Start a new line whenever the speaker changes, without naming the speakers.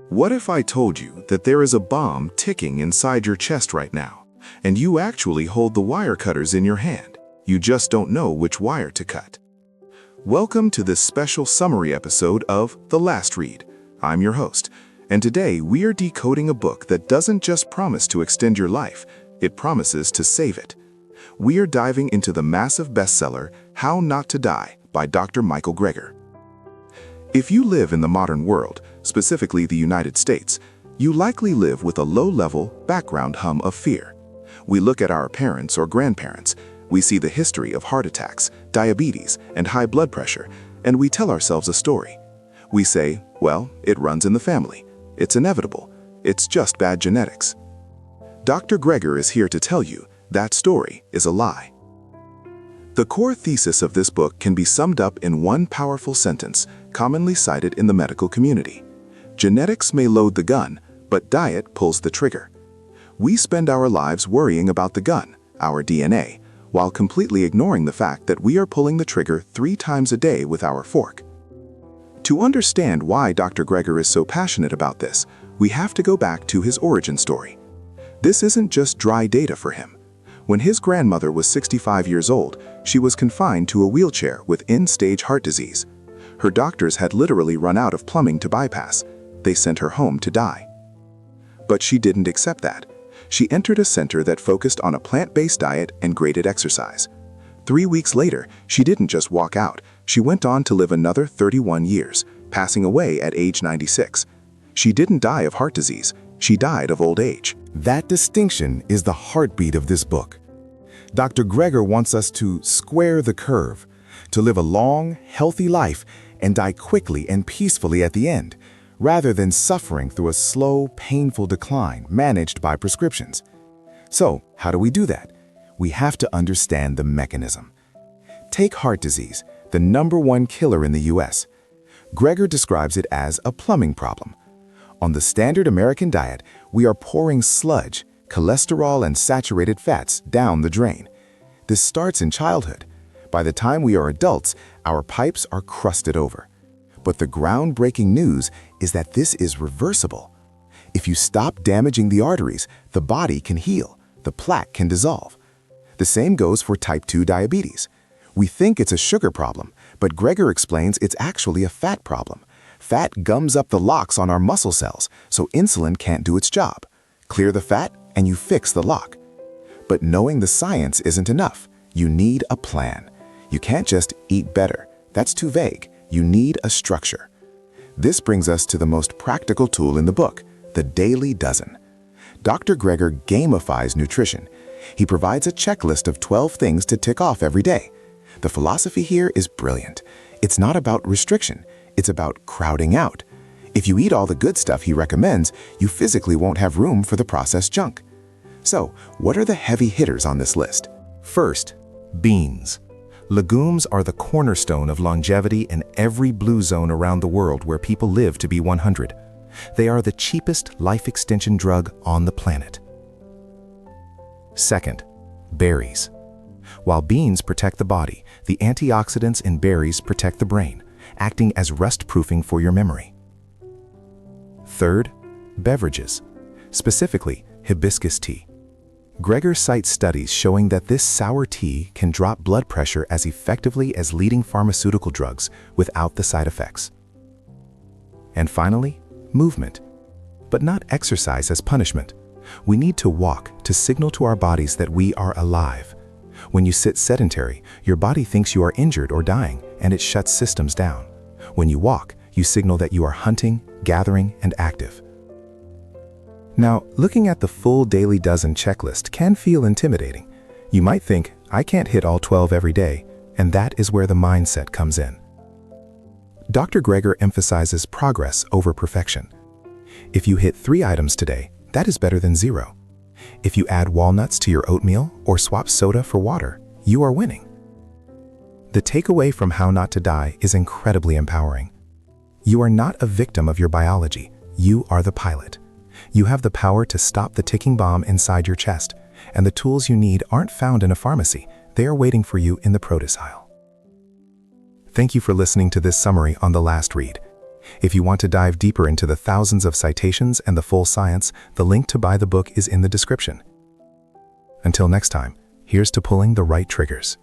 What if I told you that there is a bomb ticking inside your chest right now, and you actually hold the wire cutters in your hand? You just don't know which wire to cut. Welcome to this special summary episode of The Last Read. I'm your host, and today we are decoding a book that doesn't just promise to extend your life, it promises to save it. We are diving into the massive bestseller, How Not to Die by Dr. Michael Greger. If you live in the modern world, specifically the United States, you likely live with a low-level background hum of fear. We look at our parents or grandparents, we see the history of heart attacks, diabetes, and high blood pressure, and we tell ourselves a story. We say, well, it runs in the family. It's inevitable. It's just bad genetics. Dr. Greger is here to tell you that story is a lie. The core thesis of this book can be summed up in one powerful sentence, commonly cited in the medical community. Genetics may load the gun, but diet pulls the trigger. We spend our lives worrying about the gun, our DNA, while completely ignoring the fact that we are pulling the trigger 3 times a day with our fork. To understand why Dr. Greger is so passionate about this, we have to go back to his origin story. This isn't just dry data for him. When his grandmother was 65 years old, she was confined to a wheelchair with end-stage heart disease. Her doctors had literally run out of plumbing to bypass. They sent her home to die. But she didn't accept that. She entered a center that focused on a plant-based diet and graded exercise. 3 weeks later, she didn't just walk out. She went on to live another 31 years, passing away at age 96. She didn't die of heart disease. She died of old age.
That distinction is the heartbeat of this book. Dr. Greger wants us to square the curve, to live a long, healthy life and die quickly and peacefully at the end, rather than suffering through a slow, painful decline managed by prescriptions. So, how do we do that? We have to understand the mechanism. Take heart disease, the #1 killer in the US. Greger describes it as a plumbing problem. On the standard American diet, we are pouring sludge, cholesterol, and saturated fats down the drain. This starts in childhood. By the time we are adults, our pipes are crusted over. But the groundbreaking news is that this is reversible. If you stop damaging the arteries, the body can heal, the plaque can dissolve. The same goes for type 2 diabetes. We think it's a sugar problem, but Greger explains it's actually a fat problem. Fat gums up the locks on our muscle cells, so insulin can't do its job. Clear the fat, and you fix the lock. But knowing the science isn't enough. You need a plan. You can't just eat better. That's too vague. You need a structure. This brings us to the most practical tool in the book, the Daily Dozen. Dr. Greger gamifies nutrition. He provides a checklist of 12 things to tick off every day. The philosophy here is brilliant. It's not about restriction. It's about crowding out. If you eat all the good stuff he recommends, you physically won't have room for the processed junk. So, what are the heavy hitters on this list?
First, beans. Legumes are the cornerstone of longevity in every blue zone around the world where people live to be 100. They are the cheapest life extension drug on the planet. Second, berries. While beans protect the body, the antioxidants in berries protect the brain, acting as rust-proofing for your memory. Third, beverages, specifically hibiscus tea. Greger cites studies showing that this sour tea can drop blood pressure as effectively as leading pharmaceutical drugs without the side effects. And finally, movement, but not exercise as punishment. We need to walk to signal to our bodies that we are alive. When you sit sedentary, your body thinks you are injured or dying, and it shuts systems down. When you walk, you signal that you are hunting, gathering, and active. Now, looking at the full Daily Dozen checklist can feel intimidating. You might think, I can't hit all 12 every day, and that is where the mindset comes in. Dr. Greger emphasizes progress over perfection. If you hit 3 items today, that is better than 0. If you add walnuts to your oatmeal or swap soda for water, you are winning. The takeaway from How Not to Die is incredibly empowering. You are not a victim of your biology. You are the pilot. You have the power to stop the ticking bomb inside your chest, and the tools you need aren't found in a pharmacy. They are waiting for you in the produce aisle. Thank you for listening to this summary on The Last Read. If you want to dive deeper into the thousands of citations and the full science, the link to buy the book is in the description. Until next time, here's to pulling the right triggers.